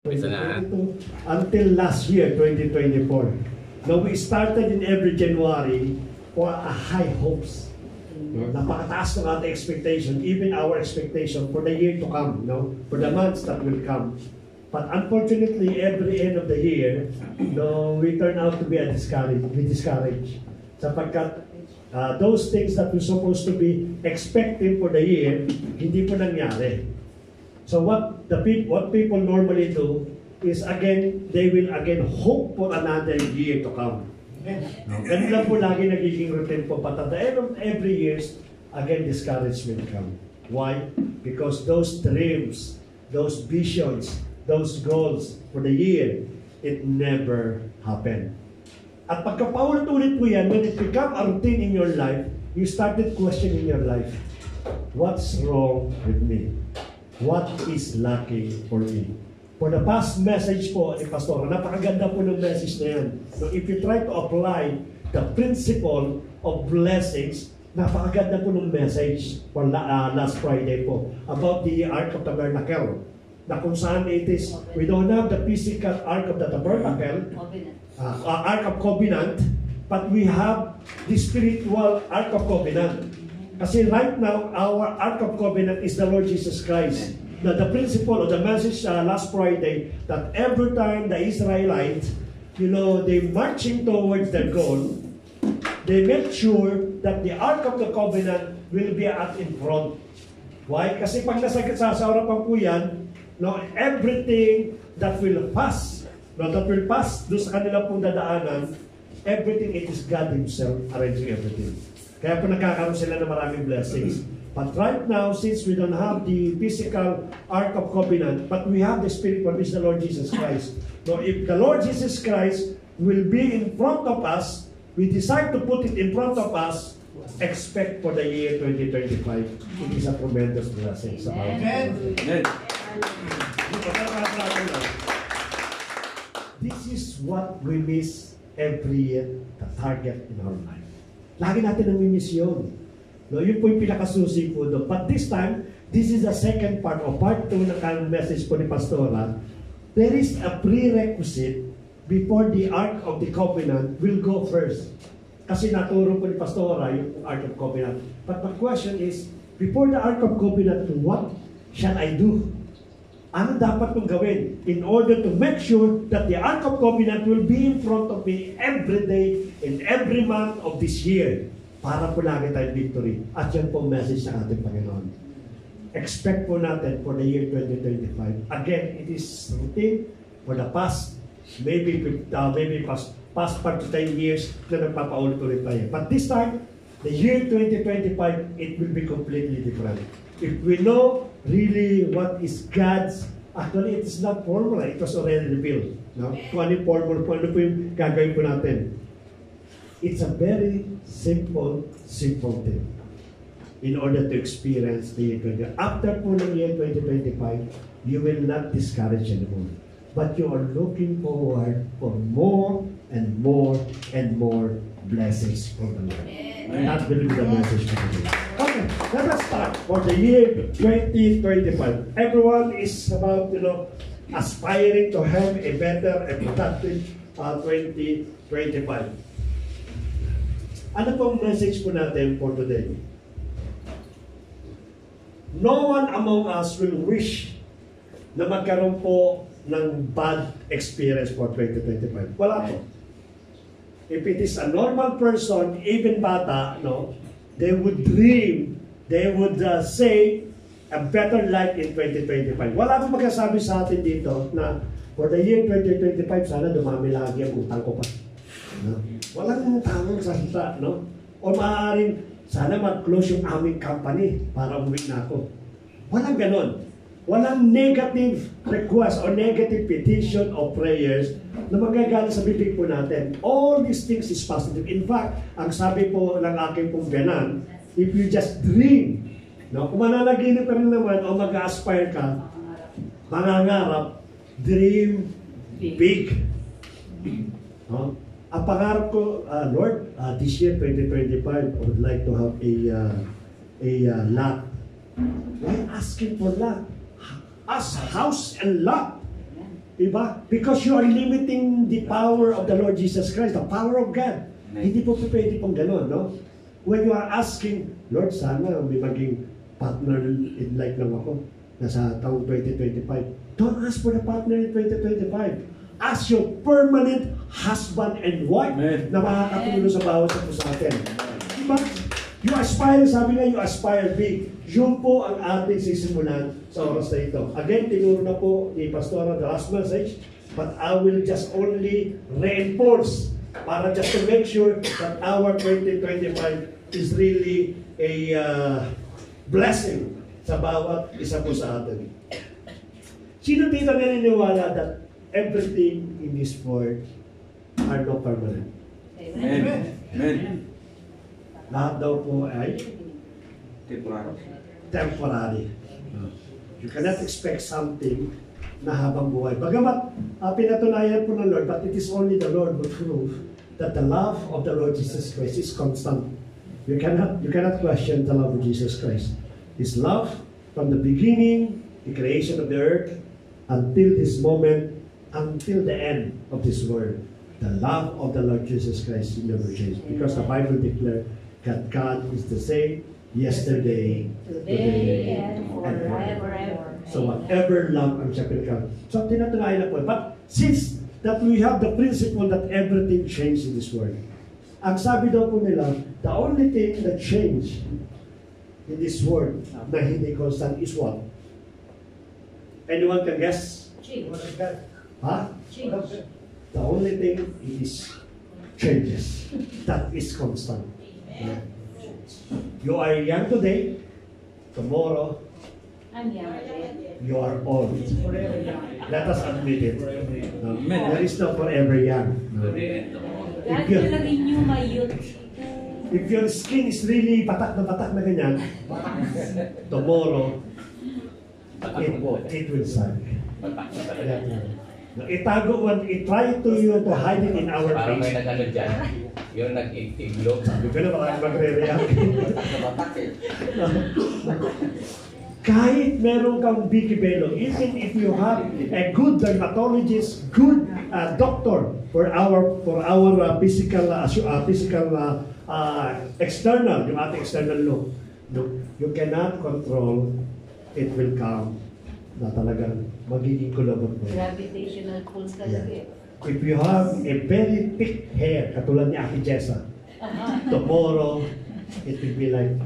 2022 until last year, 2024. Now, we started in every January for a high hopes. No? Napakataas ng ating expectation, even our expectation for the year to come, no? For the months that will come. But unfortunately, every end of the year, no, we turn out to be discouraged. Sapagkat those things that we're supposed to be expecting for the year, hindi po nangyari. So what people normally do is again, they will again hope for another year to come. Ganun lang po lagi nagiging routine po. But at the end of every year, again, discouragement come. Why? Because those dreams, those visions, those goals for the year, it never happened. At pagkapaulit-ulit po yan, when it become a routine in your life, you started questioning your life. What's wrong with me? What is lacking for me? For the past message po ni Pastor, napakaganda po ng message na yan. So if you try to apply the principle of blessings, napakaganda po ng message for last Friday po about the Ark of the Tabernacle. Na kung saan it is, we don't have the physical Ark of the Tabernacle, Ark of Covenant, but we have the spiritual Ark of Covenant. Kasi right now, our Ark of Covenant is the Lord Jesus Christ. The principle of the message last Friday, that every time the Israelites, they marching towards their goal, they make sure that the Ark of the Covenant will be in front. Why? Kasi pag nasa harapan po yan, everything that will pass, doon sa kanila pong dadaanan, everything, it is God Himself arranging everything. Kaya po nagkakaroon sila ng maraming blessings. But right now, since we don't have the physical Ark of Covenant, but we have the spiritual, which is the Lord Jesus Christ. So if the Lord Jesus Christ will be in front of us, we decide to put it in front of us, expect for the year 2025. It is a tremendous blessing. Amen. This is what we miss every year, the target in our life. Lagi natin namimiss yun. Yun po yung pinakasusi po doon. But this time, this is the second part o part 2 ng message po ni Pastora. There is a prerequisite before the Ark of the Covenant will go first. Kasi naturo po ni Pastora yung Ark of Covenant. But the question is, before the Ark of Covenant, what shall I do? Ano dapat kong gawin in order to make sure that the Ark of Covenant will be in front of me every day and every month of this year para po lagi tayong victory. At yan po message ng ating Panginoon. Expect po natin for the year 2025. Again, it is routine for the past, maybe past part to 10 years na nagpapaulit-ulit tayo. But this time, the year 2025, it will be completely different. If we know really what is God's, actually it is not formula, it was already revealed. No? Kung ano yung formula, kung ano po yung gagawin po natin. It's a very simple thing in order to experience the year 2025. After po ng year 2025, you will not discourage anymore. But you are looking forward for more and more and more blessings from the Lord. That will be the message for today. Okay, let us start for the year 2025. Everyone is about, aspiring to have a better and productive 2025. Ano pong message po natin for today? No one among us will wish na magkaroon po ng bad experience for 2025. Wala po. If it is a normal person, even bata, they would dream, they would say a better life in 2025. Wala pong magkasabi sa atin dito na for the year 2025, sana dumami lagi ang utang ko pa. Walang tamang salita, O maaaring, sana mag-close yung aming company para umuwi na ako. Walang ganon. Walang negative request or negative petition or prayers na magagaling sa bibig po natin. All these things is positive. In fact, ang sabi po ng aking pong biyanan, if you just dream, kung mananaginip ka rin naman o mag-aspire ka, mangangarap, dream big. Ang pangarap ko, Lord, this year, 2025, I would like to have a lot. Why asking for lot? As house and lot. Diba? Because you are limiting the power of the Lord Jesus Christ, the power of God. Hindi po pwede pong gano'n, no? When you are asking, Lord, sana may maging partner in life lang ako nasa taong 2025. Don't ask for the partner in 2025. Ask your permanent husband and wife na makakatulong sa bawat sa atin. Diba? You aspire, sabi nga, you aspire big. Yun po ang ating sisimulan sa oras na ito. Again, tinuro na po ni Pastora the last message, but I will just only reinforce para just to make sure that our 2025 is really a blessing sa bawat isa po sa atin. Sino dito naniniwala that everything in this world are not permanent? Amen. Amen. Lahat daw po ay temporary. You cannot expect something na habang buhay. Bagamat pinatunayan po ng Lord, but it is only the Lord who prove that the love of the Lord Jesus Christ is constant. You cannot question the love of Jesus Christ. His love from the beginning, the creation of the earth, until this moment, until the end of this world. The love of the Lord Jesus Christ will never change. Because the Bible declares that God is the same yesterday, today, and forever. So whatever love ang siya pinagkakaroon. So tinatunayan na po. But since that we have the principle that everything changes in this world, ang sabi daw po nila, the only thing that change in this world na hindi constant is what? Anyone can guess? Change. Huh? Change. The only thing is changes. That is constant. You are young today, tomorrow I'm young. you are old. Let us admit it. There is no forever young. God will renew my youth. If your skin is really patak na ganyan, tomorrow it will sag. Itago mo, itry to you to hide it in our Parang may face. nag-ano dyan, yung nag-iglog. Hindi ka na magre-react. Kahit meron kang bikibelo, even if you have a good dermatologist, good doctor for our physical external, yung ating external look, you cannot control, it will come na talagang magiging kulabot mo. Gravitational pull talaga eh. If you have a very thick hair, katulad ni Ate Jessa, tomorrow, it will be like,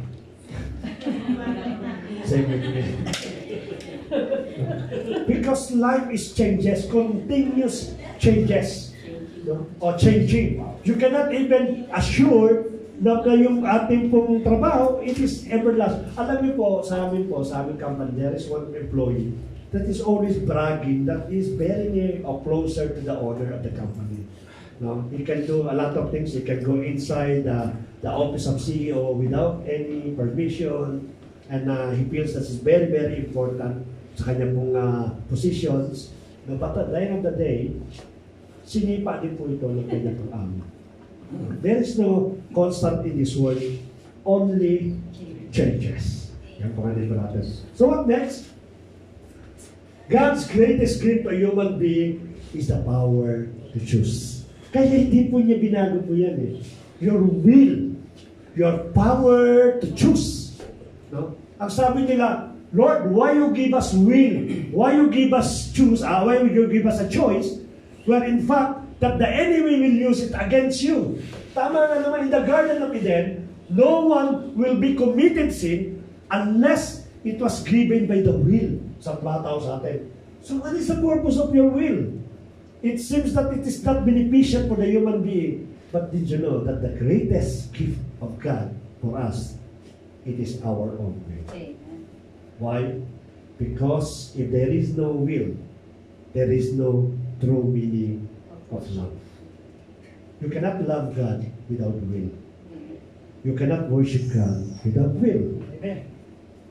same with me. Because life is changes, continuous changes, or changing. You cannot even assure na yung ating pong trabaho, it is everlasting. Alam niyo po, sa aming company, there is one employee that is always bragging that is very near or closer to the owner of the company. No, he can do a lot of things. He can go inside the office of CEO without any permission, and he feels that is very, very important sa kanya pong positions. No, but at the end of the day, sinipa din po ito ng kanyang pag-amo. There is no constant in this world, only changes. Yan po nga dito natin. So what next? God's greatest gift to a human being is the power to choose. Kaya hindi po niya binago po yan eh. Your will, your power to choose. No? Ang sabi nila, Lord, why you give us will? Why you give us choose? Why you give us a choice? Where in fact, that the enemy will use it against you. Tama nga naman, in the Garden of Eden, no one will be committed sin unless it was given by the will sa tao sa atin. So what is the purpose of your will? It seems that it is not beneficial for the human being. But did you know that the greatest gift of God for us, it is our own will. Why? Because if there is no will, there is no true meaning of love. You cannot love God without will. You cannot worship God without will.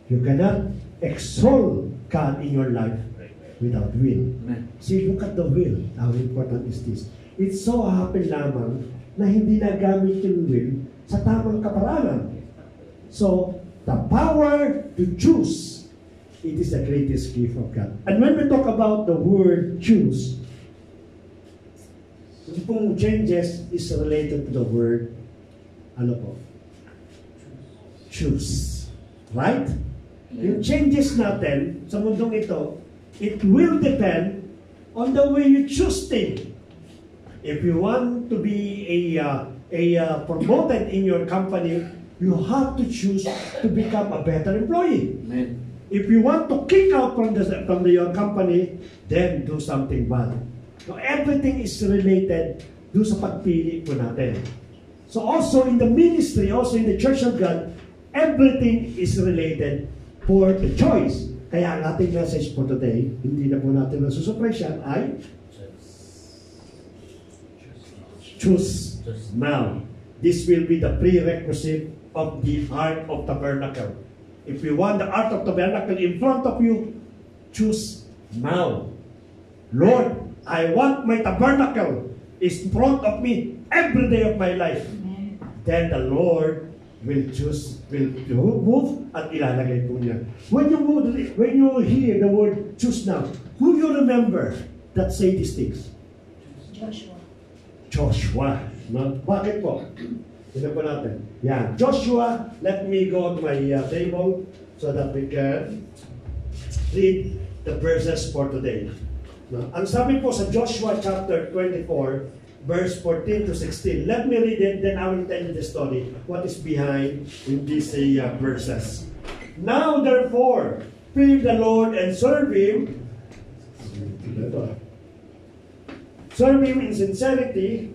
You cannot exalt God in your life without will. See, look at the will. How important is this? It so happen lamang na hindi nagamit yung will sa tamang kaparanan. So, the power to choose It is the greatest gift of God. And when we talk about the word choose, yung pong changes is related to the word, ano po? Choose. Right? Yung changes natin sa mundong ito, it will depend on the way you choose things. If you want to be promoted in your company, you have to choose to become a better employee. Amen. If you want to kick out from your company, then do something bad. So everything is related do sa pagpili po natin. So also in the ministry, also in the Church of God, everything is related for the choice. Kaya ang ating message for today, hindi na po natin nasusurprise yan, ay choose now. This will be the prerequisite of the Ark of Tabernacle. If you want the Ark of Tabernacle in front of you, choose now. Lord, I want my tabernacle is in front of me every day of my life. Then the Lord will move at ilalagay po niya. When you hear the word choose now, who you remember that say these things? Joshua. No? Bakit po? Tignan po natin. Yan. Joshua, let me go to my table so that we can read the verses for today. No? Ang sabi po sa Joshua chapter 24, verse 14 to 16. Let me read it, then I will tell you the story. What is behind in these verses. Now therefore, fear the Lord and serve Him. Serve Him in sincerity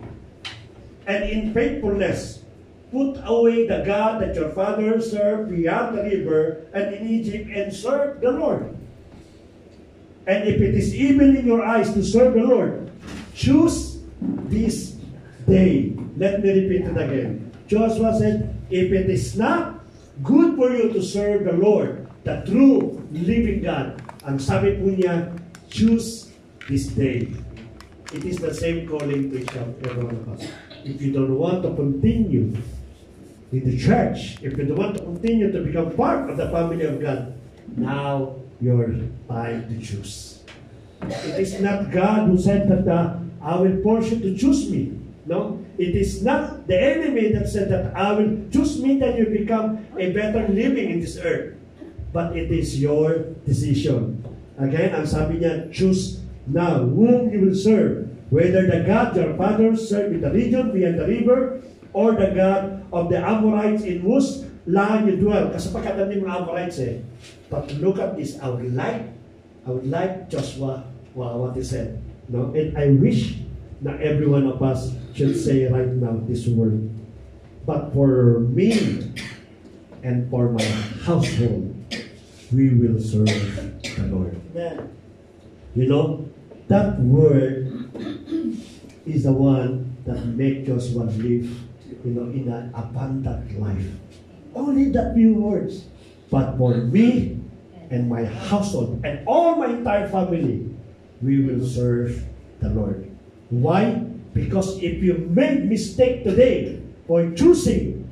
and in faithfulness. Put away the God that your fathers served beyond the river and in Egypt, and serve the Lord. And if it is evil in your eyes to serve the Lord, choose this day. Let me repeat it again. Joshua said, if it is not good for you to serve the Lord, the true living God, ang sabi po niya, choose this day. It is the same calling to each of every one of us. If you don't want to continue in the church, if you don't want to continue to become part of the family of God, now your time to choose. It is not God who said that I will force you to choose me. No, it is not the enemy that said that I will choose me, that you become a better living in this earth. But it is your decision. Again, ang sabi niya, choose now whom you will serve. Whether the God your fathers served in the region beyond the river, or the God of the Amorites in whose land you dwell. Kasi pagkatan ng mga Amorites But look at this. I would like Joshua, what he said. No? And I wish that every one of us should say right now this word. But for me and for my household, we will serve the Lord. Amen. You know, that word is the one that makes Joshua live, in an abundant life. Only that few words. But for me and my household and all my entire family, we will serve the Lord. Why? Because if you make mistake today for choosing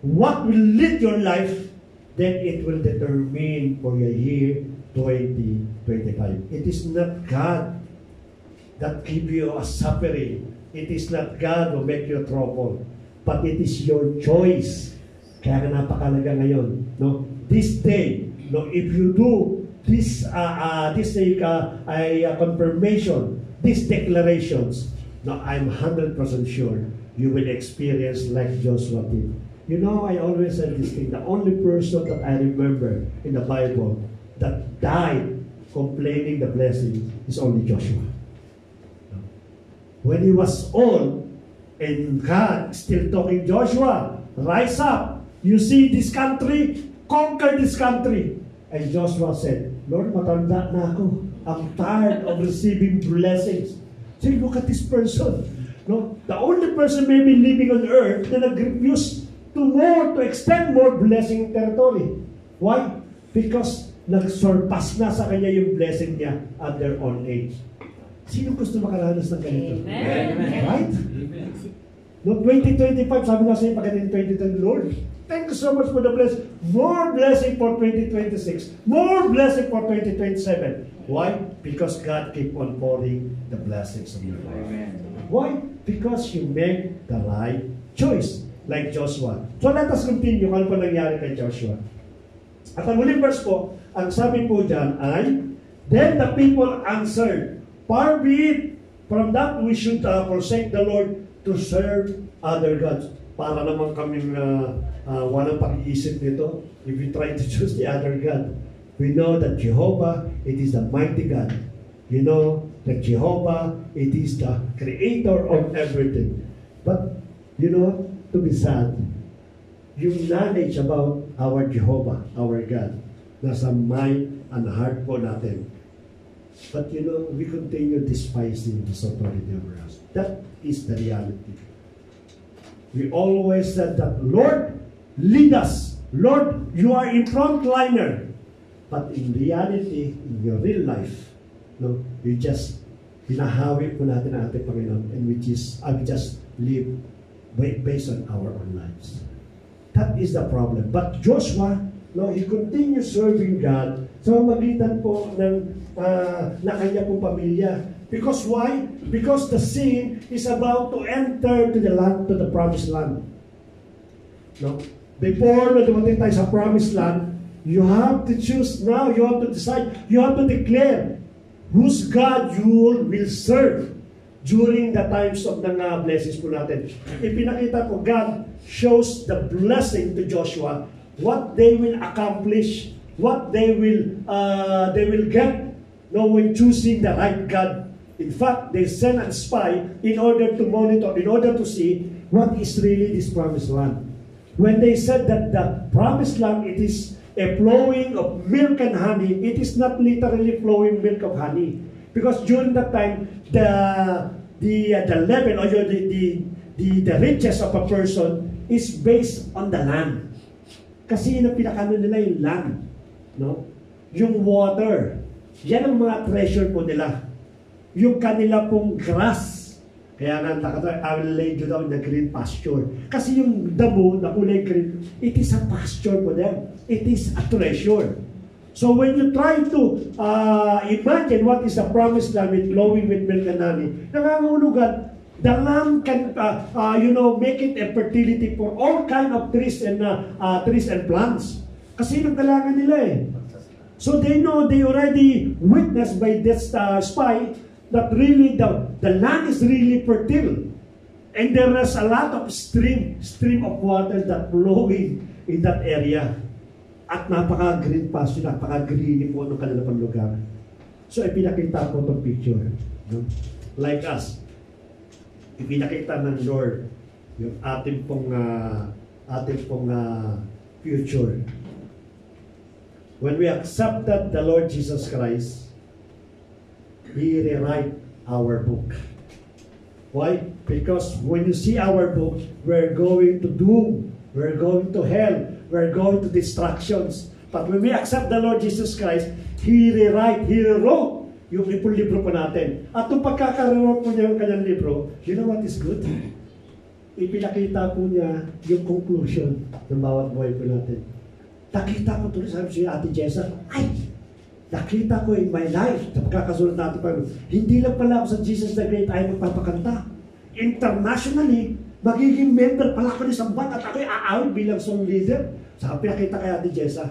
what will lead your life, then it will determine for your year 2025. It is not God that give you a suffering. It is not God who make you trouble. But it is your choice. Kaya napakalaga ngayon, no? This day, no, if you do this confirmation, these declarations, no, I'm 100% sure you will experience like Joshua did. You know, I always said this thing, the only person that I remember in the Bible that died complaining the blessing is only Joshua. When he was old, and God still talking, Joshua, rise up. You see this country, conquer this country. And Joshua said, Lord, matanda na ako. I'm tired of receiving blessings. Say, look at this person. No, the only person maybe living on earth that refused to extend more blessing territory. Why? Because nag-surpass na sa kanya yung blessing niya at their own age. Sino gusto makaranas ng ganito? Amen. Right? No, 2025, sabi nga sa'yo, pagdating 2020, Lord, Thank you so much for the blessing. More blessing for 2026. More blessing for 2027. Why? Because God keep on pouring the blessings on your life. Amen. Why? Because you make the right choice. Like Joshua. So let us continue kung ano pa nangyari kay Joshua. At ang huling verse po, ang sabi po dyan ay, then the people answered, far be it from that we should forsake the Lord to serve other gods. Para naman kaming walang pag-iisip nito. If we try to choose the other God, we know that Jehovah, it is the mighty God. You know that Jehovah, it is the creator of everything. But, you know, to be sad, yung knowledge about our Jehovah, our God, nasa mind and heart po natin. But you know, we continue despising His authority over us. That is the reality. We always said that, Lord, lead us. Lord, you are in frontliner. But in reality, in your real life, no, you just hinahawi po natin ang ating Panginoon, and we just live based on our own lives. That is the problem. But Joshua, no, he continues serving God sa magitan po ng na kanya pong pamilya. Because why? Because the sin is about to enter to the land, to the promised land. No? Before na dumating tayo sa promised land, you have to choose now, you have to decide, you have to declare whose God you will serve during the times of the blessings po natin. Ipinakita ko, God shows the blessing to Joshua, what they will accomplish, what they will get, no, when choosing the right God. In fact, they sent a spy in order to monitor, in order to see what is really this promised land. When they said that the promised land, it is a flowing of milk and honey, it is not literally flowing milk of honey. Because during that time, the level or the riches of a person is based on the land. Kasi yun ang pinakano nila yung land. No? Yung water. Yan ang mga treasure po nila. Yung kanila pong grass. Kaya nga, I will lay you down in the green pasture. Kasi yung damo na kulay green, it is a pasture for them. It is a treasure. So when you try to imagine what is the promised land with flowing with milk and honey, nangangahulugan, the land can, make it a fertility for all kind of trees and plants. Kasi yun ang kailangan nila eh. So they know, they already witnessed by this spy that really the land is really fertile. And there is a lot of stream of water that flowing in that area. At napaka-green pasture, napaka-greeny po ng kanilang lugar. So, ipinakita po itong picture. No? Like us, ipinakita ng Lord yung ating pong future. When we accepted the Lord Jesus Christ, He rewrite our book. Why? Because when you see our book, we're going to doom, we're going to hell, we're going to distractions. But when we accept the Lord Jesus Christ, He rewrote yung libro po natin. At kung pagkakaroon po niya yung kanyang libro, you know what is good? Ipinakita po niya yung conclusion ng bawat buhay po natin. Nakita ko tuloy, sabi si Ate Jessa, nakita ko in my life, sa pagkakasunod natin pa, hindi lang pala ako sa Jesus the Great ay magpapakanta. Internationally, magiging member pala ako ni Sambat at ako'y aawit bilang song leader. Saka pinakita kay Ate Jessa.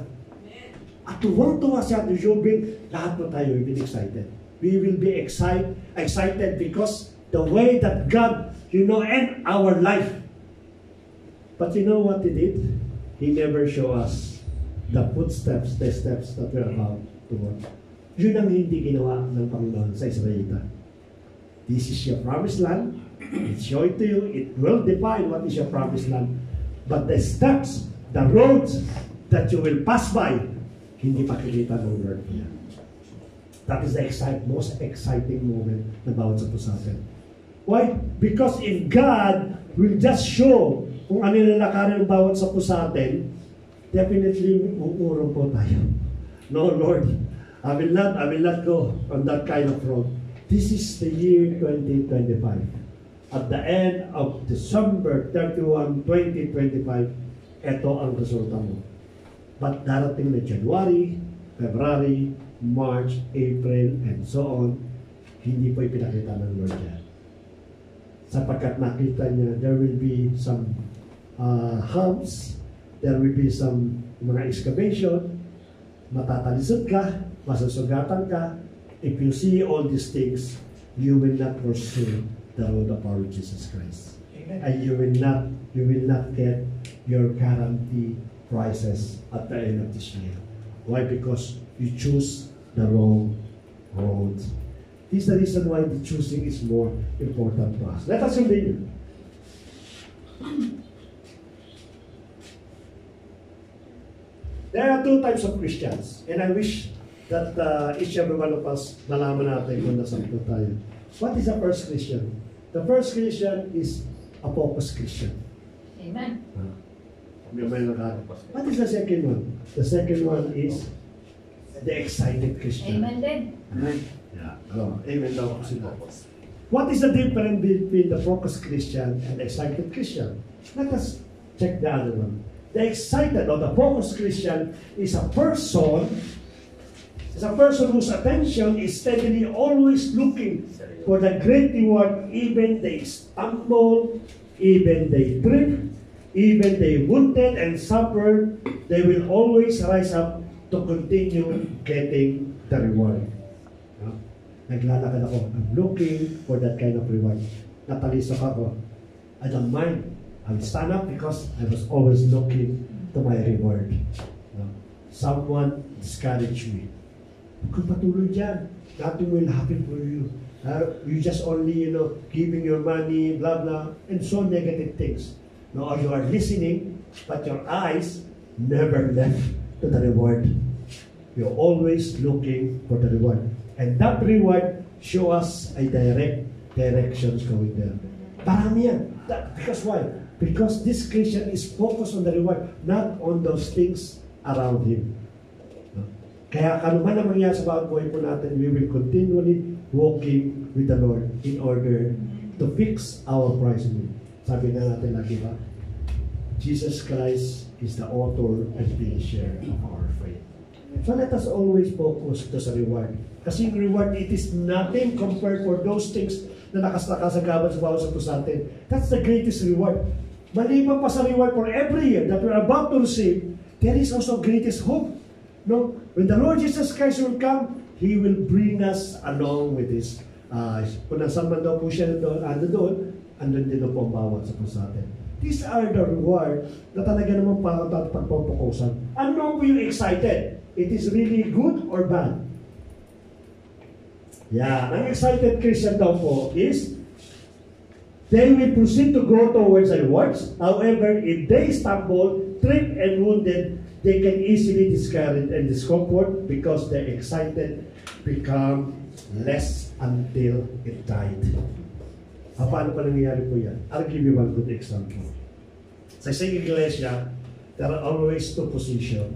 At tuwang-tuwa si Ate Jobin, lahat po tayo will be excited. We will be excited because the way that God, end our life. But you know what He did? He never show us the footsteps, the steps that we're about to walk. Yun ang hindi ginawa ng Panginoon sa Israelita. This is your promised land. It's showing to you, it will define what is your promised land. But the steps, the roads that you will pass by, hindi makikita ng Lord niya. That is the most exciting moment na bawat sa pusatin. Why? Because in God will just show kung ano yung lalakarin ng bawat sa pusatin, definitely uurong po tayo. No, Lord, I will not go on that kind of road. This is the year 2025. At the end of December 31, 2025, ito ang resulta mo. But darating na January, February, March, April, and so on, hindi po ipinakita ng Lord yan. Sapagkat nakita niya, there will be some humps, there will be some mga excavation, matatalisod ka, masusugatan ka. If you see all these things, you will not pursue the road of our Lord Jesus Christ. Amen. And you will not get your guarantee prices at the end of this year. Why? Because you choose the wrong road. This is the reason why the choosing is more important to us. Let us continue. There are two types of Christians, and I wish that each and every one of us nalaman natin kung nasa ito tayo. What is the first Christian? The first Christian is a focused Christian. Amen. What is the second one? The second one is the excited Christian. Amen din. Yeah. Oh, amen daw po sila. What is the difference between the focused Christian and the excited Christian? Let us check the other one. The excited or the focused Christian is a person whose attention is steadily always looking for the great reward, even they stumble, even they trip, even they wounded and suffered, they will always rise up to continue getting the reward. Naglalakad ako, I'm looking for that kind of reward. Natalisok ako. I don't mind. I'll stand up because I was always looking to my reward. Someone discouraged me. Kung patuloy dyan, nothing will happen for you. You just only, giving your money, blah, blah, and so negative things. Or you are listening, but your eyes never left to the reward. You're always looking for the reward. And that reward show us a direct directions going there. Parami yan. Because why? Because this Christian is focused on the reward, not on those things around him. Kaya ano man ang mangyari sa bawat buhay po natin, we will continually walking with the Lord in order to fix our price in Him. Sabi na natin lagi ba? Jesus Christ is the author and finisher of our faith. So let us always focus to sa reward. Kasi yung reward, it is nothing compared for those things na nakasagaban sa bawat sa puso natin. That's the greatest reward. Maliban pa sa reward for every year that we're about to receive, there is also greatest hope. No? When the Lord Jesus Christ will come, He will bring us along with His kung nasan man daw po siya doon, andun din po ang bawat sa puso natin. These are the reward na talaga naman pagpapukusan. Ano po yung excited? It is really good or bad? Yeah, ang excited Christian daw po is they will proceed to grow towards the rewards. However, if they stumble, trip, and wounded, they can easily discourage and discomfort because the excited become less until it died. Paano pa nangyayari po yan? I'll give you one good example. Sa isang iglesia, there are always two positions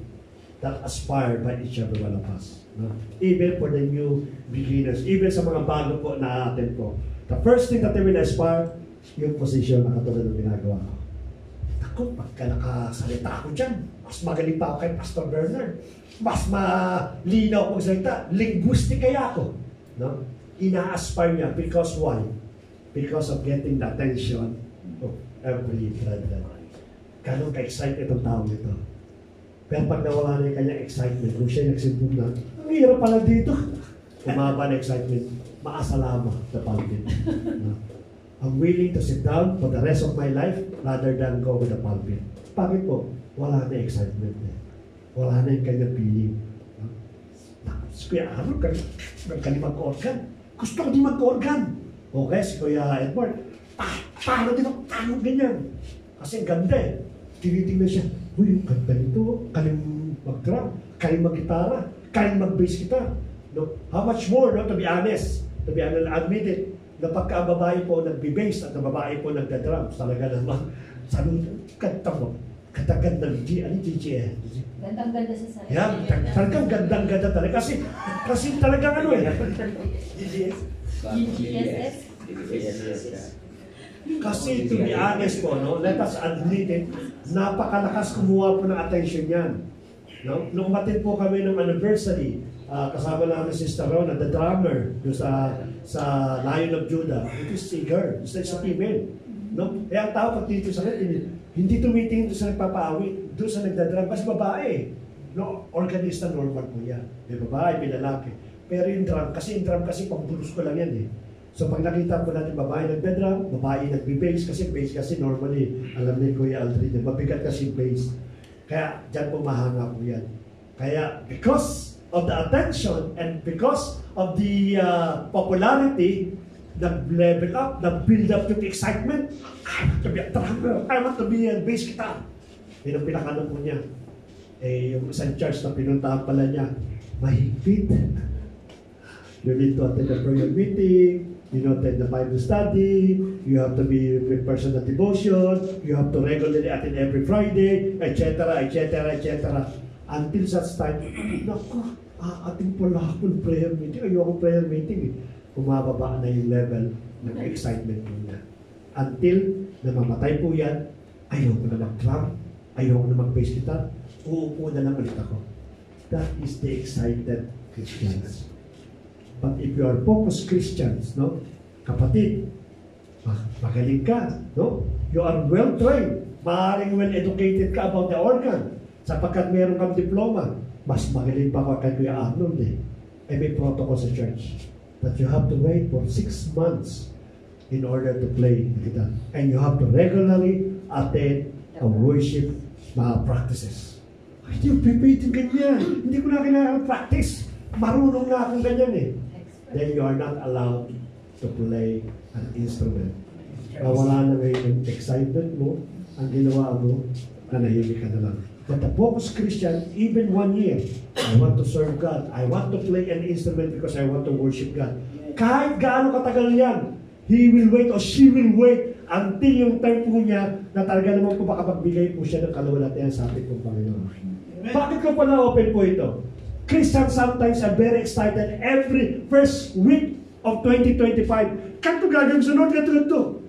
that aspire by each and every one of us. No? Even for the new beginners, even sa mga bago po na atin po. The first thing that they will aspire, yung position na katulad ng ginagawa ko. Ako, pagka nakasalita ako dyan, mas magaling pa ako kay Pastor Bernard. Mas malinaw akong salita. Linguistic kaya ako. No? Ina-aspire niya. Because why? Because of getting the attention of every brethren. Ganun ka-excited itong tao nito. Pero pag nawala na yung kanyang excitement, kung siya nagsimpong na, ang hirap pala dito. Kumaba na excitement, maasalama sa pulpit. No? I'm willing to sit down for the rest of my life rather than go with the pulpit. Bakit po? Wala na excitement niya. Wala na yung kanyang feeling. Si Kuya Aaron, galing mag-organ. Gusto ko din mag-organ. Okay, si Kuya Edward, paano din ako, paano ganyan? Kasi ang ganda eh. Tinitingnan siya, uy, yung ganda nito, kaling mag-drum, kaling mag-gitara, kaling mag-bass guitar. No? How much more, no? To be honest, admit it, na pagka babae po nagbe-bass at na babae po nagda-drum, talaga naman, sabi, kataganda ng G eh. Gandang-ganda sa sarili. Yeah, talagang gandang-ganda talaga. Kasi talagang ano eh. GGSS. Kasi to be honest po, no, let us admit it, napakalakas kumuha po ng attention yan. No? Nung umatin po kami ng anniversary, kasama namin si Sister Rona, the drummer, doon sa Lion of Judah. It is a girl, it's a female. No? Eh ang tao pag dito sa hindi tumitingin doon sa nagpapaawit, doon sa nagdadrum, mas babae. No, organista normal po yan. May babae, may lalaki. Pero yung drum kasi pangbulos ko lang yan eh. So pag nakita po natin babae nagdadrum, babae nagbe-bass kasi normally, alam ni Kuya Aldrin, mabigat kasi bass. Kaya dyan po mahanga po yan. Kaya because of the attention and because of the popularity, nag-level up, nag-build up yung excitement. I want to be a drummer, I want to be a bass guitar. Yun ang pinakano po niya. Eh, yung isang church na pinuntahan pala niya, mahigpit. You need to attend the prayer meeting, you know, attend the Bible study, you have to be with personal devotion, you have to regularly attend every Friday, etc., etc., etc. Until such time, naku, ating pala akong prayer meeting, ayoko prayer meeting eh. Bumababa na yung level ng excitement po niya. Until namamatay po yan, ayoko na mag-drum, ayoko na mag-bass guitar, uupo na lang ulit ako. That is the excited Christians. But if you are focused Christians, no, kapatid, magaling ka, no? You are well-trained, maaaring well-educated ka about the organ, sapagkat meron kang diploma, mas magaling pa ka kay Kuya Arnold eh. Eh may protocol sa church. But you have to wait for 6 months in order to play guitar. And you have to regularly attend a worship practices. Hindi yung pipitin ganyan. Hindi ko na kailangan practice. Marunong na akong ganyan eh. Then you are not allowed to play an instrument. Wala na ngayon yung excitement mo, ang ginawa mo, nanahimik ka na lang. But the focused Christian, even 1 year, I want to serve God. I want to play an instrument because I want to worship God. Kahit gaano katagal yan, he will wait or she will wait until yung time po niya na talaga naman po makapagbigay po siya ng kaluwalhatian sa ating pong Panginoon. Bakit ko pa na-open po ito? Christians sometimes are very excited every first week of 2025. Kanto gagawin sunod ka to.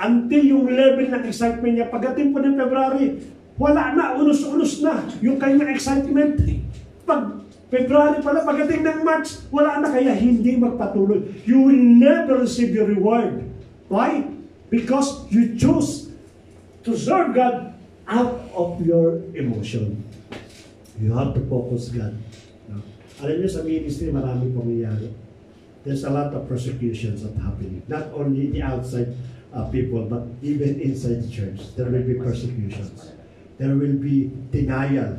Until yung level ng excitement niya, pagdating po ng February, wala na, unos-unos na yung kanyang excitement. Pag February pala, pagdating ng March, wala na, kaya hindi magpatuloy. You will never receive your reward. Why? Because you choose to serve God out of your emotion. You have to focus God. No? Alam niyo sa ministry, marami pangyayari. There's a lot of persecutions that happening. Not only the outside people, but even inside the church. There will be persecutions. There will be denial.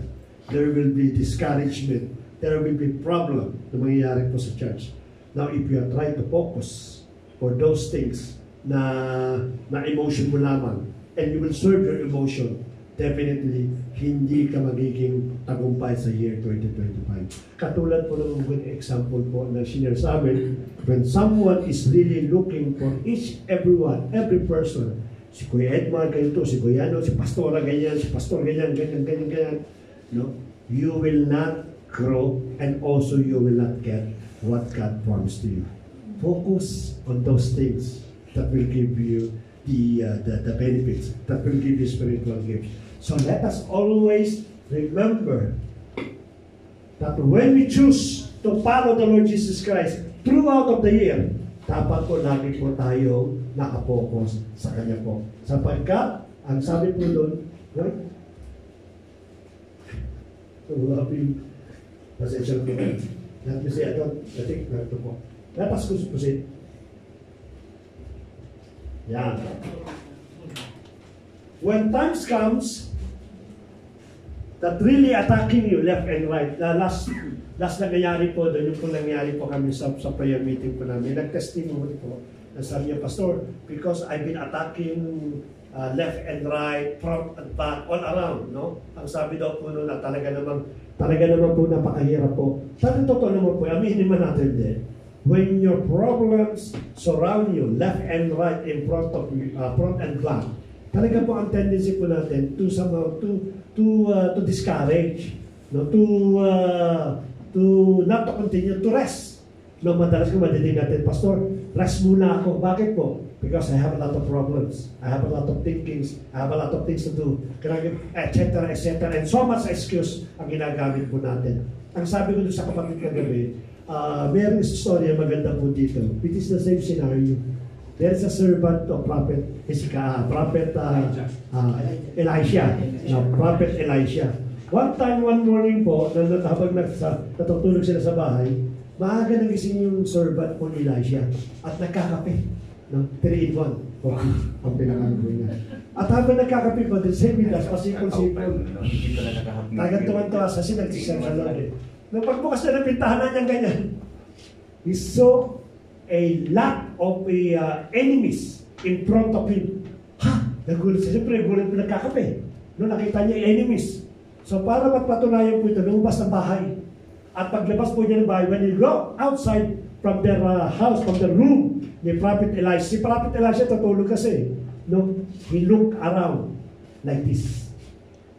There will be discouragement. There will be problem na mangyayari po sa church. Now, if you are trying to focus for those things na emotion mo lamang, and you will serve your emotion, definitely, hindi ka magiging tagumpay sa year 2025. Katulad po ng good example po na sinare sa amin, when someone is really looking for everyone, every person, si Kuya Edmar, ganito, si Kuya Ano, si Pastora, ganyan, si Pastor, ganyan, no? You will not grow and also you will not get what God promised to you. Focus on those things that will give you the benefits, that will give you spiritual gifts. So let us always remember that when we choose to follow the Lord Jesus Christ throughout of the year, dapat po lagi po tayo nakapokus sa Kanya po. Sapagkat, ang sabi po doon, right? Pasensya po. Let me say, I think, ito po. Let us proceed. Yan. When times comes that really attacking you left and right, last nangyayari po doon, yung po nangyayari po kami sa prayer meeting po namin, nag-testimony po, sabi niya, Pastor, because I've been attacking left and right, front and back, all around, no? Ang sabi daw po noon na talaga naman po napakahirap po. Sabi totoo naman po, aminin man natin din, when your problems surround you, left and right, in front of you, front and back, talaga po ang tendency po natin to somehow to discourage, no? To not to continue to rest. No, madalas ko madidig natin, Pastor, rest muna ako. Bakit po? Because I have a lot of problems. I have a lot of thinkings. I have a lot of things to do. Etc. etc. And so much excuse ang ginagamit po natin. Ang sabi ko doon sa kapatid kagabi, meron istorya maganda po dito. It is the same scenario. There is a servant of Prophet Elisha. Prophet Elisha. One time, one morning po, habang natutulog sila sa bahay, maaga nagising yung servant po ni Elisha at nagkakape. 3-in-1. Coffee ang pinakagawa niya. At habang nagkakape po, the same with us, pasipon-sipon. Tagantuan-tuwa kasi nagsisang sa Lord. Nung pagbukas na ng pintahan na niyang ganyan, he saw a lot of enemies in front of him. Nagulat siya. Siyempre, nagulat po nagkakape. Noong nakita niya enemies. So, para magpatunayan po ito, lumabas ng bahay. At paglabas po niya ng bahay, when he go outside from their house, from the room ni Prophet Elisha. Si Prophet Elisha tutulog kasi. No? He looked around like this.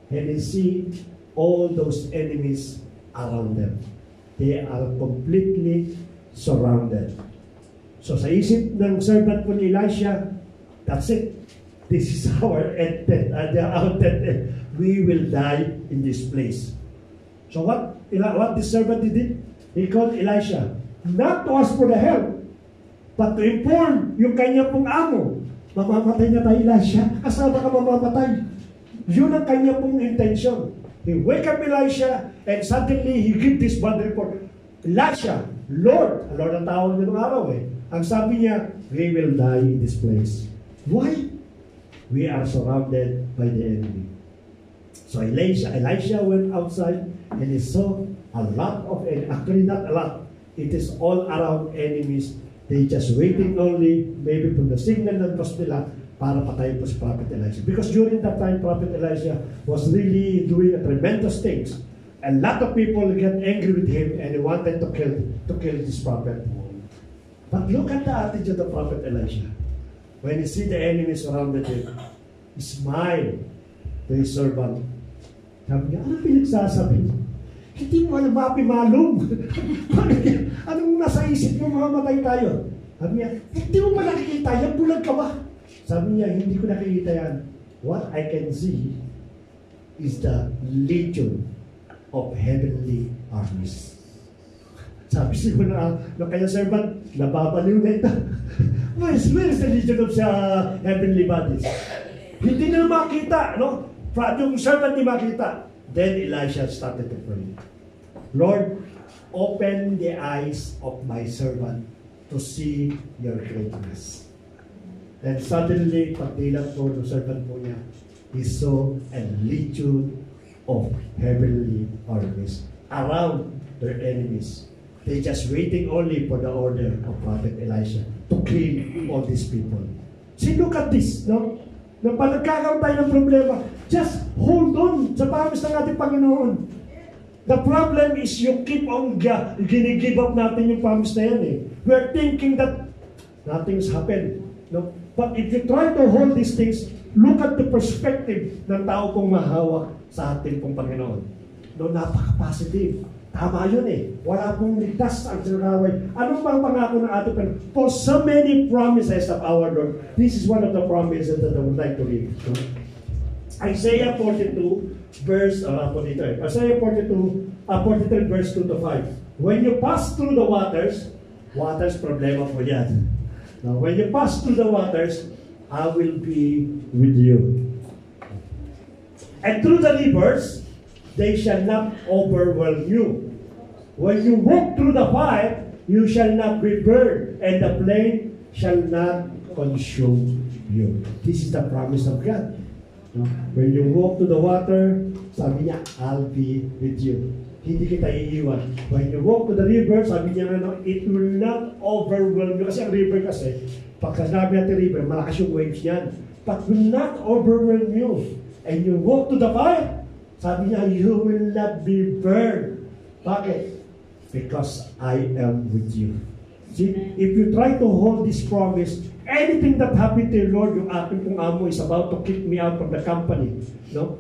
And he see all those enemies around them. They are completely surrounded. So sa isip ng servant po ni Elisha, that's it. This is our death. We will die in this place. So what this servant did? He called Elisha, not to ask for the help, but to inform yung kanya pong amo. Mamamatay na tayo, Elisha. Kasama ka mamamatay. Yun ang kanya pong intention. He wake up Elisha, and suddenly he give this bad report. Elisha, Lord ang tawag niya ng araw Ang sabi niya, we will die in this place. Why? We are surrounded by the enemy. So Elisha went outside and he saw a lot of enemies. Actually, not a lot. It is all around enemies. They just waiting only, maybe from the signal ng Diyos nila para patayin po si Prophet Elisha. Because during that time, Prophet Elisha was really doing a tremendous things. A lot of people get angry with him and they wanted to kill this prophet. But look at the attitude of Prophet Elisha. When he see the enemy surrounded him, he smiled to his servant. Sabi niya, anong pinagsasabi? Hindi mo alam mapimalong. Anong nasa isip mo, mamamatay tayo? Sabi niya, hindi mo ba nakikita yan? Bulag ka ba? Sabi niya, hindi ko nakikita yan. What I can see is the legion of heavenly armies. Sabi siguro na kanya servant, nababaliw na ito. Where is the legion of heavenly bodies? Hindi na makita, no? Yung servant hindi makita. Then Elisha started to pray. Lord, open the eyes of my servant to see your greatness. And suddenly, pagdilat po ng servant po niya, he saw a legion of heavenly armies around their enemies. They just waiting only for the order of Prophet Elisha to kill all these people. See, look at this, no? Na pag nagkakaroon tayo ng problema, just hold on sa promise ng ating Panginoon. The problem is you keep on gini-give up natin yung promise na yan We're thinking that nothing's happened. No? But if you try to hold these things, look at the perspective ng tao pong mahawak sa ating pong Panginoon. No, napaka-positive. Tama yun Wala pong ligtas ang sinunaway. Anong bang pangako ng ating Panginoon? For so many promises of our Lord, this is one of the promises that I would like to read. No? Isaiah 42, verse, Isaiah 43, verse 2 to 5. When you pass through the waters problema po yan. Now, when you pass through the waters, I will be with you. And through the rivers, they shall not overwhelm you. When you walk through the fire, you shall not be burned, and the flame shall not consume you. This is the promise of God. No? When you walk to the water, sabi niya, I'll be with you. Hindi kita iiwan. When you walk to the river, sabi niya, it will not overwhelm you. Kasi ang river kasi, pagka sabi natin river, malakas yung waves niyan. But will not overwhelm you. And you walk to the fire, sabi niya, you will not be burned. Bakit? Because I am with you. See, if you try to hold this promise, anything that happened to you, Lord, yung aking pong amo is about to kick me out from the company. No,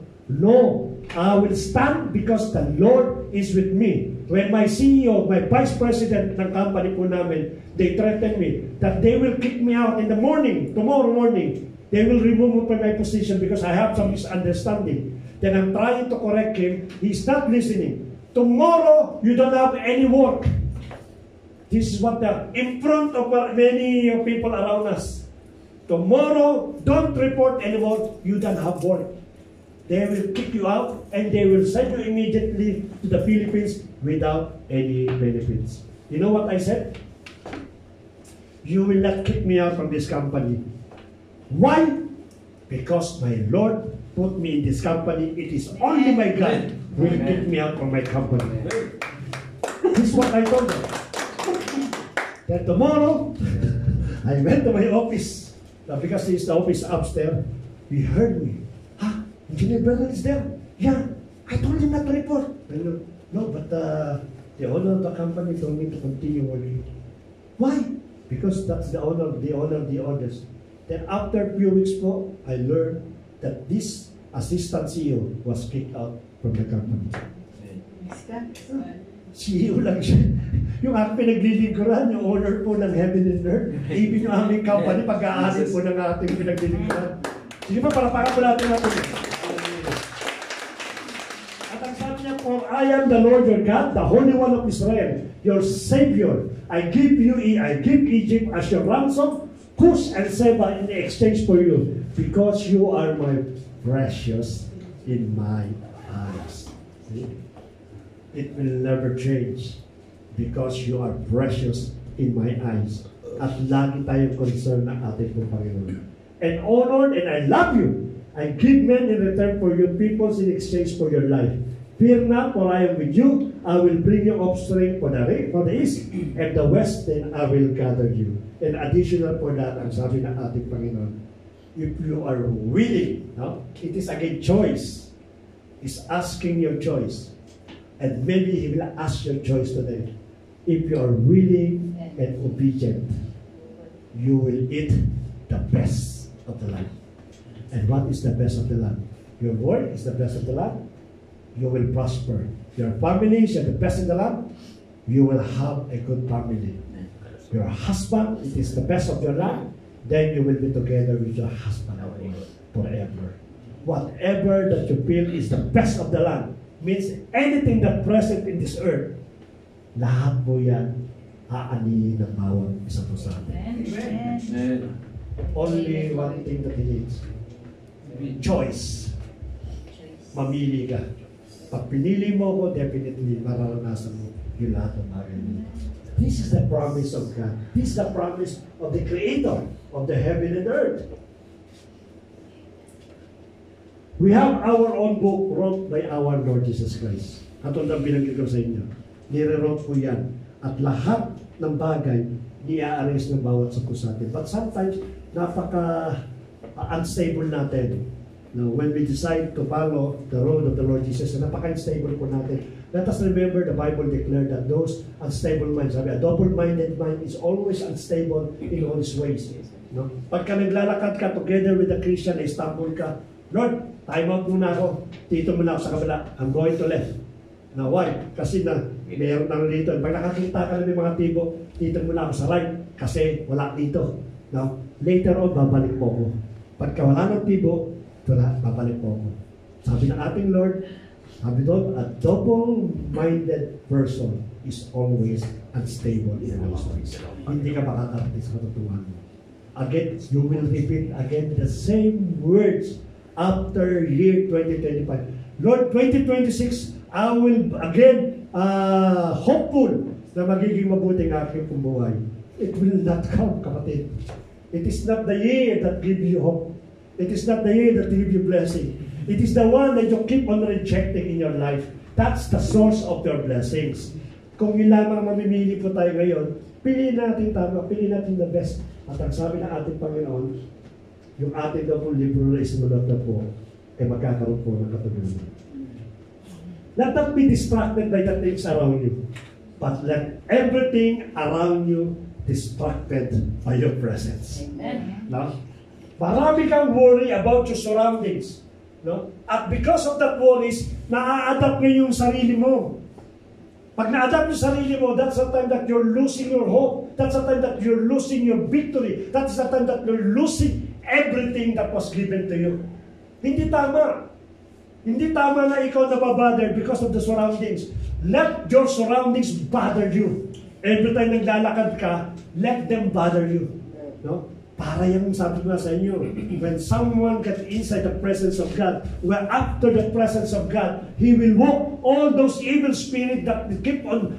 I will stand because the Lord is with me. when my CEO, my vice president ng company po namin, they threatened me that they will kick me out in the morning, tomorrow morning. They will remove me from my position because I have some misunderstanding. Then I'm trying to correct him. He's not listening. Tomorrow, you don't have any work. This is what in front of many people around us. Tomorrow, don't report anymore. You don't have work. They will kick you out and they will send you immediately to the Philippines without any benefits. You know what I said? You will not kick me out from this company. Why? Because my Lord put me in this company. It is only my God who will kick me out from my company. This is what I told them. Then tomorrow, I went to my office. Because it's the office upstairs. He heard me. Engineer Bernal is there. Yeah, I told him not to report. No, but the owner of the company told me to continue working. Why? Because that's the owner of the orders. Then after a few weeks po, I learned that this assistant CEO was kicked out from the company. CEO lang siya. Yung aking pinaglilingkuran, yung owner po ng Heaven and Earth, even yung aming company, pag-aasin po ng ating pinaglilingkuran. Sige pa, palapakan po natin natin. For I am the Lord your God, the Holy One of Israel, your Savior. I give Egypt as your ransom, Cush and Seba in exchange for you, because you are my precious in my eyes. See? It will never change, because you are precious in my eyes. At lagi tayong concern ng ating Panginoon. And honored, and I love you. I give men in return for your peoples in exchange for your life. Fear not, for I am with you. I will bring your offspring for the east and the west, then I will gather you. And additional for that, ang sabi ng ating Panginoon, if you are willing, no? It is again choice. He's asking your choice. And maybe He will ask your choice today. If you are willing and obedient, you will eat the best of the land. And what is the best of the land? Your work is the best of the land. You will prosper. Your family is the best in the land. You will have a good family. Your husband, it is the best of your land. Then you will be together with your husband forever. Whatever that you feel is the best of the land means anything that present in this earth, lahat po yan aanihin ng bawat isa po sa atin. Amen. Only one thing that He needs. Choice. Mamili ka. Pag pinili mo ko, definitely mararanasan mo yung lahat ng bagay niya. This is the promise of God. This is the promise of the Creator of the heaven and earth. We have our own book wrote by our Lord Jesus Christ. Katulad ng binanggit ko sa inyo. Nire-wrote po yan. At lahat ng bagay, ni-a-arrange ng bawat sa sa atin. But sometimes, napaka-unstable natin. Now, when we decide to follow the road of the Lord Jesus, napaka-unstable po natin. Let us remember the Bible declared that those unstable minds, sabi, a double-minded mind is always unstable in all his ways. No? Pagka naglalakad ka together with a Christian, na-stumble ka, Lord, time out muna ako. Dito muna ako sa kabila. I'm going to left. Now, why? Kasi mayroon na dito. Pag nakakita ka ng mga tibo, dito muna ako sa right. Kasi wala dito. Now, later on, babalik po ako. Pagka wala ng tibo, babalik po ako. Sabi ng ating Lord, sabi doon, a double-minded person is always unstable in all ways. Hindi ka makakarating sa katotohanan. Again, you will repeat again the same words after year 2025. Lord, 2026, I will again hopeful na magiging mabuting aking buhay. It will not come, kapatid. It is not the year that gives you hope. It is not the year that gives you blessing. It is the one that you keep on rejecting in your life. That's the source of your blessings. Kung yun lamang mamimili po tayo ngayon, piliin natin tama, piliin natin the best. At ang sabi ng ating Panginoon, yung ating daw po libro na isimulat na po, ay magkakaroon po ng katugunan. Let not be distracted by the things around you, but let everything around you distracted by your presence. Amen. No? Marami kang worry about your surroundings. No? At because of that worries, na-adapt mo yung sarili mo. Pag na-adapt yung sarili mo, that's the time that you're losing your hope. That's the time that you're losing your victory. That's the time that you're losing everything that was given to you. Hindi tama. Hindi tama na ikaw nababother because of the surroundings. Let your surroundings bother you. Every time naglalakad ka, let them bother you. No? Para yung sabi ko sa inyo, when someone gets inside the presence of God, well, after the presence of God, He will walk all those evil spirits that keep on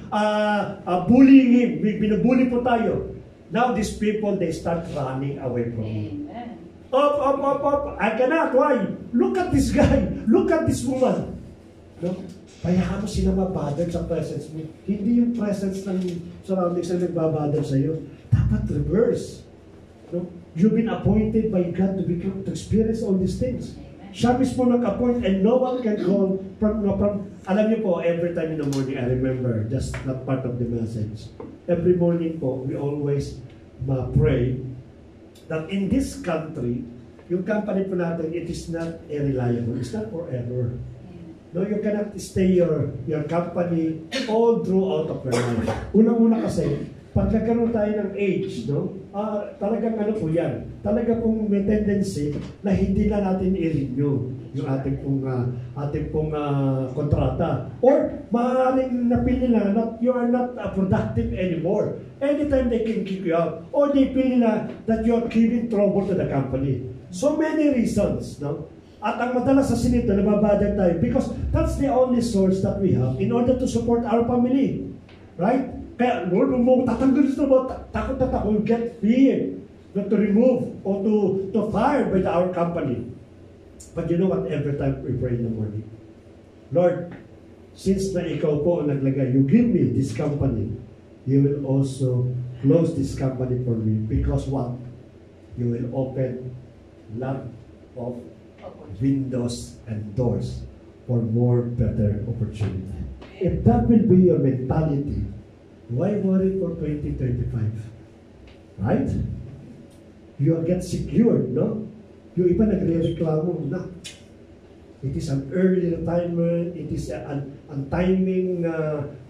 bullying Him. Binubully po tayo. Now these people, they start running away from Him. Up. I cannot. Why? Look at this guy. Look at this woman. No? Kaya mo sila mabother sa presence mo. Hindi yung presence ng surroundings na nagbabother sa iyo. Dapat reverse. No? You've been appointed by God to experience all these things. Siya mismo nag-appoint and no one can call from alam niyo po, every time in the morning, I remember, just not part of the message. Every morning po, we always pray that in this country, yung company po natin, it is not reliable. It's not forever. No, you cannot stay your company all throughout of your life. Unang-una kasi, pag nagkaroon tayo ng age, no? Talagang ano po yan, talaga pong may tendency na hindi na natin i-renew yung ating pong kontrata. Or maaaring napili nila that you are not productive anymore. Anytime they can kick you out. Or they feel nila that you are giving trouble to the company. So many reasons, no? At ang madalas sa sinito, nababother tayo because that's the only source that we have in order to support our family. Right? Kaya, Lord, mo tatanggal ito mo, takot na takot, get fear not to remove or to fire by our company. But you know what, every time we pray in the morning, Lord, since na ikaw po ang naglagay, you give me this company, you will also close this company for me because what? You will open lot of windows and doors for more better opportunity. If that will be your mentality, why worry for 2025? Right? You get secured, no? Yung iba nagre-reklamo na it is an early retirement, it is an untiming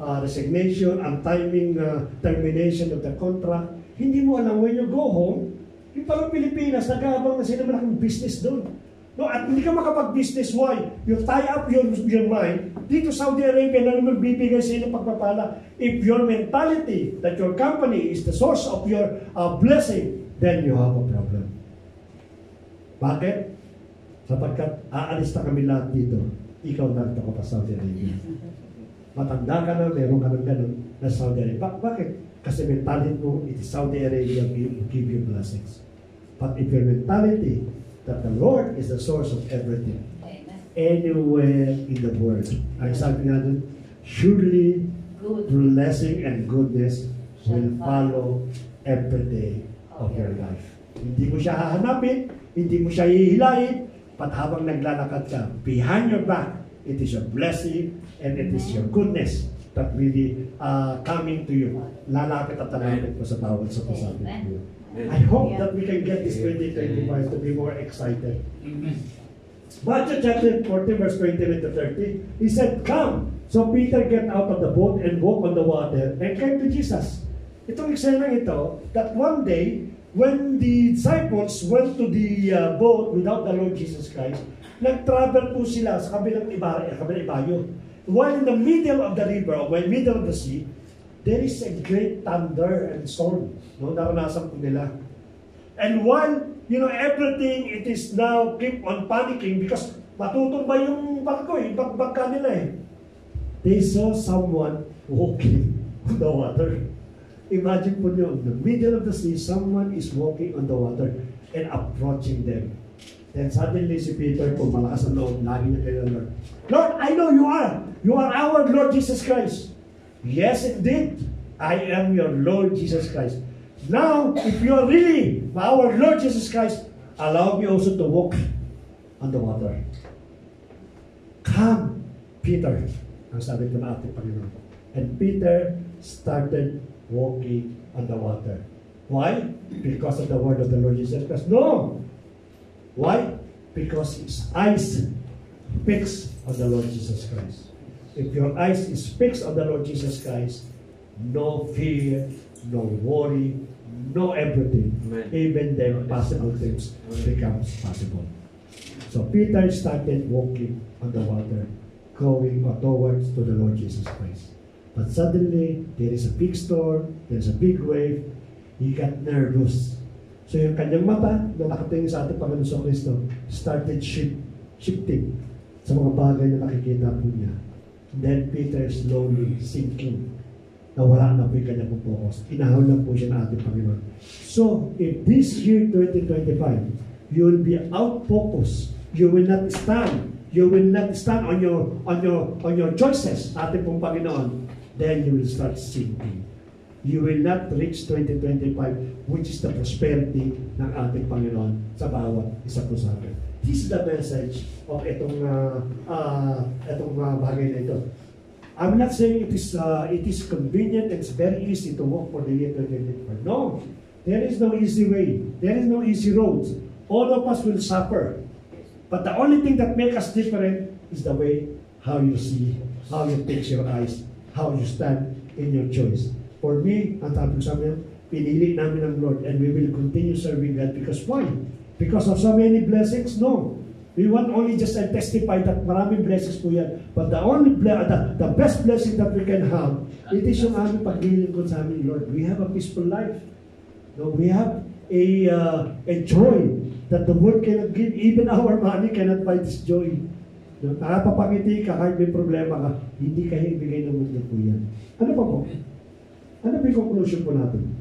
resignation, untiming termination of the contract. Hindi mo alam when you go home, yung parang Pilipinas, nag-aabang na sila malaking business doon. No, at hindi ka makapag-business, why? You tie up your mind. Dito Saudi Arabia na magbibigay sa inyo pagpapala. If your mentality that your company is the source of your blessing, then you have a problem. Bakit? Sapagkat aalis na kami lahat dito, ikaw narito ka pa Saudi Arabia. Matanda ka na, meron ka ng ganun na Saudi Arabia. Bakit? Kasi mentality mo, it is Saudi Arabia will give you blessings. But if your mentality that the Lord is the source of everything, anywhere in the world, ang sabi nga dun, surely blessing and goodness will follow every day of your life. Hindi mo siya hahanapin, hindi mo siya hihilayin, but habang naglalakad ka, behind your back, it is your blessing and it is your goodness that really coming to you. Lalapit at lalapit po sa bawat sa pasabi mo. I hope that we can get this 2025 to be more excited. Matthew chapter 14 verse 29 to 30, he said, "Come." So Peter get out of the boat and walk on the water and came to Jesus. Itong eksena ito, that one day, when the disciples went to the boat without the Lord Jesus Christ, nag-travel po sila sa kabilang ibayo. While in the middle of the river, or middle of the sea, there is a great thunder and storm. No, naranasan po nila. And while, everything, it is now keep on panicking because matutumba yung barko, yung bagka nila eh. They saw someone walking on the water. Imagine po nyo, in the middle of the sea, someone is walking on the water and approaching them. Then suddenly si Peter po, malakas ang loob, lagi niya kay Lord. Lord, I know you are. You are our Lord Jesus Christ. Yes, indeed. I am your Lord Jesus Christ. Now, if you are really our Lord Jesus Christ, allow me also to walk on the water. Come, Peter. Ang sabi ko na ating Panginoon. And Peter started walking on the water. Why? Because of the word of the Lord Jesus Christ? No! Why? Because his eyes fixed on the Lord Jesus Christ. If your eyes is fixed on the Lord Jesus Christ, no fear, no worry, no everything. Amen. Even the impossible things becomes possible. So Peter started walking on the water, going towards to the Lord Jesus Christ. But suddenly, there is a big storm, there is a big wave, he got nervous. So yung kanyang mata na nakatingin sa ating Panginoon sa Kristo started shifting sa mga bagay na nakikita po niya. Then Peter slowly sinking. Nawala na po yung kanyang focus. Inahol lang po siya ng ating Panginoon. So, if this year 2025, you will be out focused. You will not stand. You will not stand on your choices, ating pong Panginoon. Then you will start sinking. You will not reach 2025, which is the prosperity ng ating Panginoon sa bawat isa po sa atin. This is the message of itong bagay na ito. I'm not saying it is convenient and it's very easy to walk for the year 2025. No, there is no easy way. There is no easy roads. All of us will suffer. But the only thing that makes us different is the way how you see, how you fix your eyes, how you stand in your choice. For me, ang sabi ko sa amin, pinili namin ang Lord and we will continue serving God because why? Because of so many blessings? No. We want only just to testify that maraming blessings po yan. But the best blessing that we can have, it is yung aming paglilingkod sa amin, Lord. We have a peaceful life. No, we have a joy that the world cannot give. Even our money cannot buy this joy. No, nakapapangiti ka kahit may problema ka, hindi kayo ibigay ng mundo po yan. Ano pa po? Ano pa yung conclusion po natin?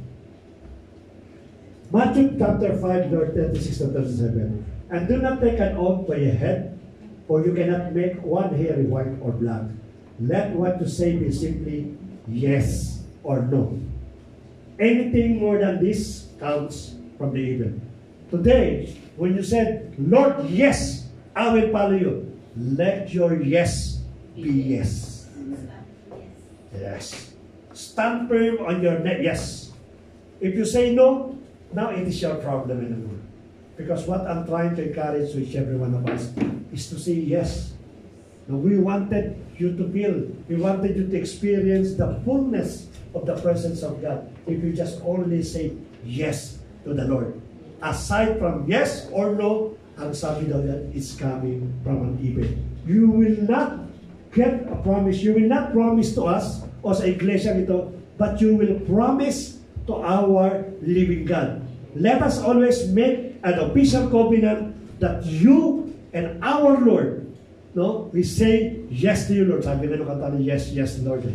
Matthew chapter 5, verse 36 to 37. And do not take an oath by your head, for you cannot make one hair white or black. Let what you say be simply yes or no. Anything more than this counts from the evil. Today, when you said, Lord, yes, I will follow you. Let your yes be yes. Yes. Stand firm on your yes. If you say no, now it is your problem anymore. Because what I'm trying to encourage with every one of us is to say yes. Now, we wanted you to feel, we wanted you to experience the fullness of the presence of God if you just only say yes to the Lord. Aside from yes or no, ang sabi daw yan is coming from an evil. You will not get a promise. You will not promise to us o sa iglesia ito, but you will promise to our living God. Let us always make an official covenant that you and our Lord, no, we say yes to you, Lord. Sabi na nung kanta, yes, yes, Lord.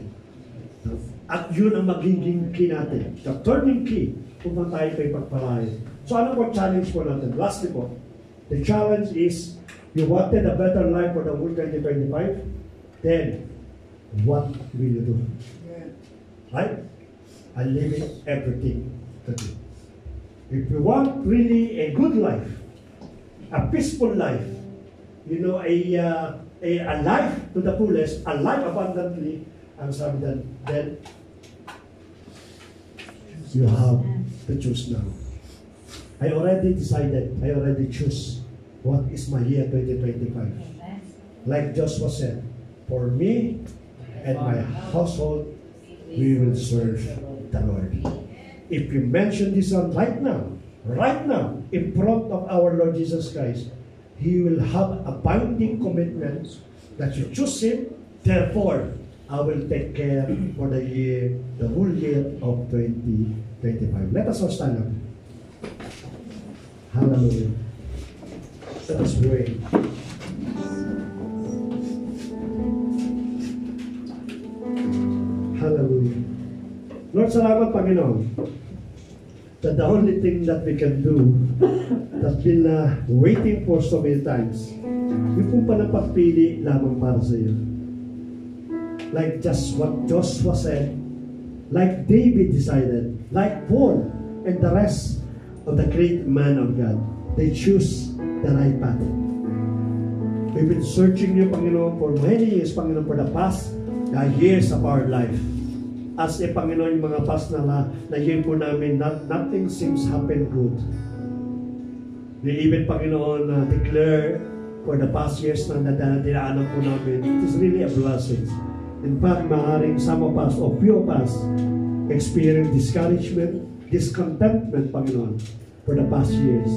At yun ang magiging key natin. The turning key kung tayo kayo pagpalain. So ano po challenge po natin? Lastly po, the challenge is, you wanted a better life for the whole 2025? Then, what will you do? Right? I leave it everything to do. If you want really a good life, a peaceful life, you know, a life to the fullest, a life abundantly, ang sabi then you have to choose now. I already decided, I already choose what is my year 2025. Like Joshua said, for me and my household, we will serve the Lord. If you mention this one right now, in front of our Lord Jesus Christ, He will have a binding commitment that you choose Him. Therefore, I will take care for the whole year of 2025. Let us all stand up. Hallelujah. Let us pray. Hallelujah. Lord, salamat Panginoon. That the only thing that we can do that's been waiting for so many times, yung pong panapagpili lamang para sa iyo. Like just what Joshua said, like David decided, like Paul and the rest of the great man of God, they choose the right path. We've been searching you, Panginoon, for many years, Panginoon, for the past years of our life. As a Panginoon, yung mga past na year po namin, nothing seems happen good. We even, Panginoon, declare for the past years na dinaanan po namin, it is really a blessing. In fact, maaaring some of us, or few of us, experience discouragement, discontentment, Panginoon, for the past years.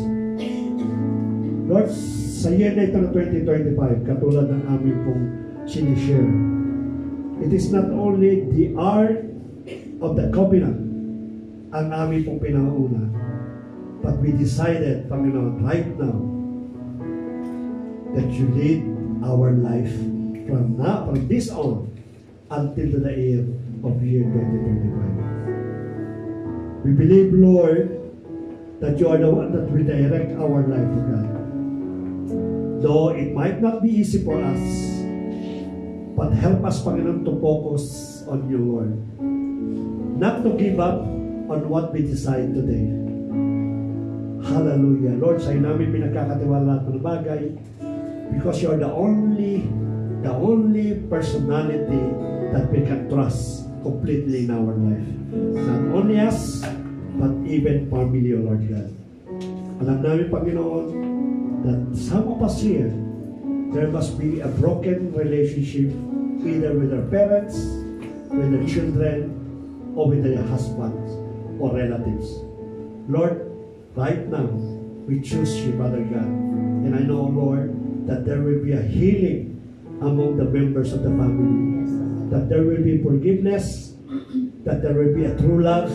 Lord, sa year na ito na 2025, katulad ng aming pong sinishare, it is not only the art of the covenant ang aming pong pinauna, but we decided, Panginoon, right now, that you lead our life from this on, until to the end of year 2025. We believe, Lord, that you are the one that will direct our life, God. Though it might not be easy for us, but help us, Panginoon, to focus on you, Lord. Not to give up on what we decide today. Hallelujah. Lord, sa'yo namin pinagkakatiwala lahat ng bagay because you are the only personality that we can trust completely in our life. Not only us, but even family, O Lord God. Alam namin, Panginoon, that some of us here, there must be a broken relationship either with our parents, with their children, or with their husbands or relatives. Lord, right now, we choose you, Father God. And I know, Lord, that there will be a healing among the members of the family. That there will be forgiveness, that there will be a true love,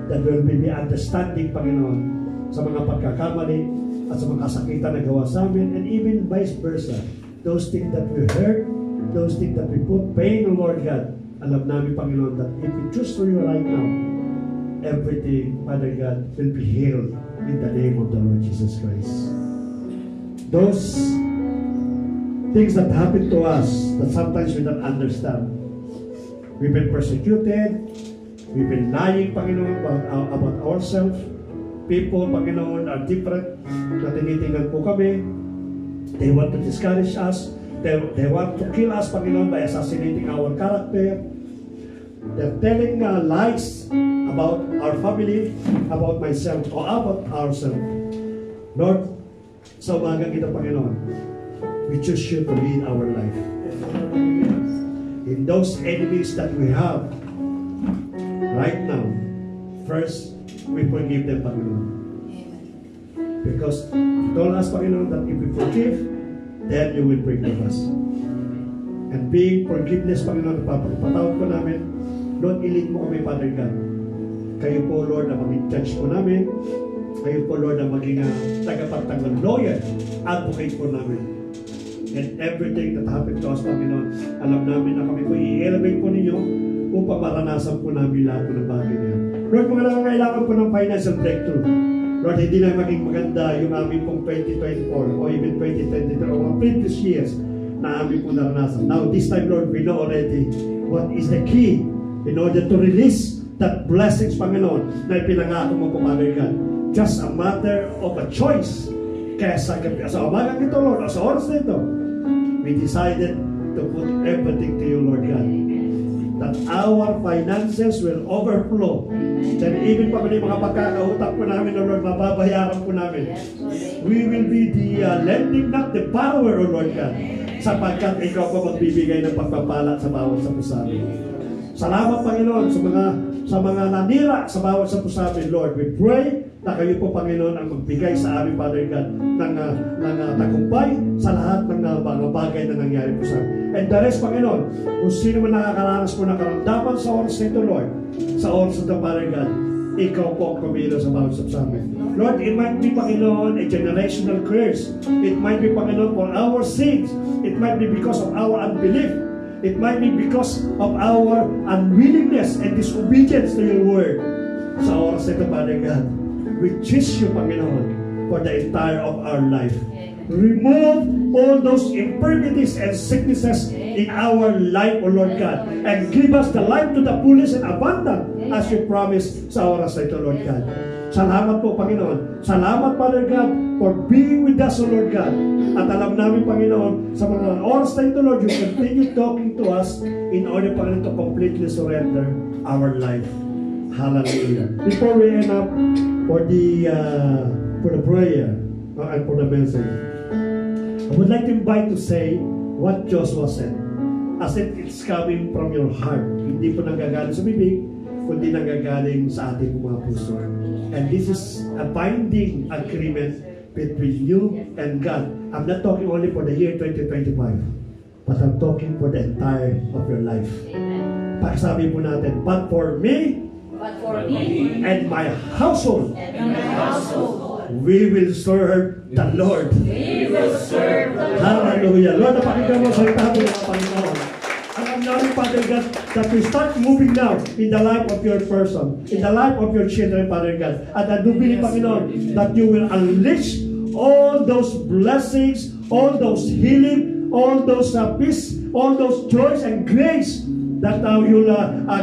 that there will be understanding, Panginoon, sa mga pagkakamali at sa mga kasakitan na gawa sa amin, and even vice versa. Those things that we hurt, those things that we put pain, O Lord God, alam namin, Panginoon, that if we choose for you right now, everything, Father God, will be healed in the name of the Lord Jesus Christ. Those things that happen to us that sometimes we don't understand. We've been persecuted, we've been lying, Panginoon, about ourselves. People, Panginoon, are different na tinitingnan po kami. They want to discourage us. They want to kill us, Panginoon, by assassinating our character. They're telling lies about our family, about myself, or about ourselves. Lord, sa umagang ito, Panginoon, we choose you to lead our life. In those enemies that we have right now, first, we forgive them, Panginoon. Because you told us, Panginoon, that if we forgive, then you will forgive us. And being forgiveness, Panginoon, papatawad ko namin, Lord, ilid mo kami, Father God. Kayo po, Lord, na maging judge po namin. Kayo po, Lord, na maging tagapagtanggol lawyer, advocate po namin. And everything that happened to us, Panginoon, alam namin na kami po i-elevate po ninyo upang maranasan po namin lahat ng bagay niya. Lord, kung kailangan po ng financial breakthrough, Lord, hindi na maging maganda yung aming pong 2024 o even 2023 o mga previous years na aming po naranasan. Now, this time, Lord, we know already what is the key in order to release that blessings, Panginoon, na ipinangako mo po, Father God. Just a matter of a choice. Kaya sa umagang ito, Lord, o sa oras na ito, we decided to put everything to you, Lord God. That our finances will overflow. Then even pa yung mga pagkakautang po namin, O Lord, mababayaran po namin. We will be the lending, not the borrower, O Lord God. Sapagkat ikaw po magbibigay ng pagpapala sa bawat sa pusamin. Salamat, Panginoon, sa mga nanira sa bawat sa pusamin, Lord. We pray na kayo po, Panginoon, ang magbigay sa amin, Father God, ng tagumpay sa lahat ng mga bagay na nangyari po sa amin. And the rest, Panginoon, kung sino man nakakaranas po ng karamdaman sa oras nito, Lord, sa oras nito, Father God, ikaw po ang kumilo sa bawat sa amin. Lord, it might be, Panginoon, a generational curse. It might be, Panginoon, for our sins. It might be because of our unbelief. It might be because of our unwillingness and disobedience to your word. Sa oras nito, Father God, we choose you, Panginoon, for the entire of our life. Remove all those infirmities and sicknesses in our life, O Lord God, and give us the life to the fullest and abundant as you promised sa oras na ito, Lord God. Salamat po, Panginoon. Salamat, Father God, for being with us, O Lord God. At alam namin, Panginoon, sa mga oras na ito, Lord, you continue talking to us in order, Panginoon, to completely surrender our life. Hallelujah. Before we end up for the prayer and for the message, I would like to invite to say what Joshua said. as if it's coming from your heart. Hindi po nanggagaling sa bibig, kundi nanggagaling sa ating mga puso. And this is a binding agreement between you and God. I'm not talking only for the year 2025, but I'm talking for the entire of your life. Amen. Pakisabi po natin, but for me But for me and my household, and my household, we will serve the Lord. we will serve the Lord. Hallelujah. Lord, napakinggan mo sa itabi ng Panginoon. Alam namin, Father God, that we start moving now in the life of your person, in the life of your children, Father God. At I do believe, Panginoon, that you will unleash all those blessings, all those healing, all those peace, all those joys and grace that now you'll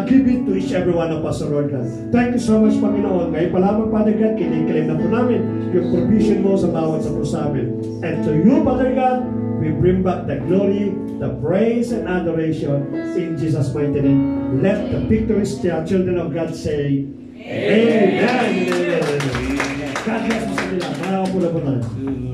give it to each every one of us, Lord God. Thank you so much, Panginoon. Ngayon pa lamang, Father God, kiniklaim na po namin yung provision mo sa bawat sa puso namin. And to you, Father God, we bring back the glory, the praise, and adoration in Jesus' mighty name. Let the victorious children of God say, Amen. Amen. God bless you sa nila. Mga po na po tayo.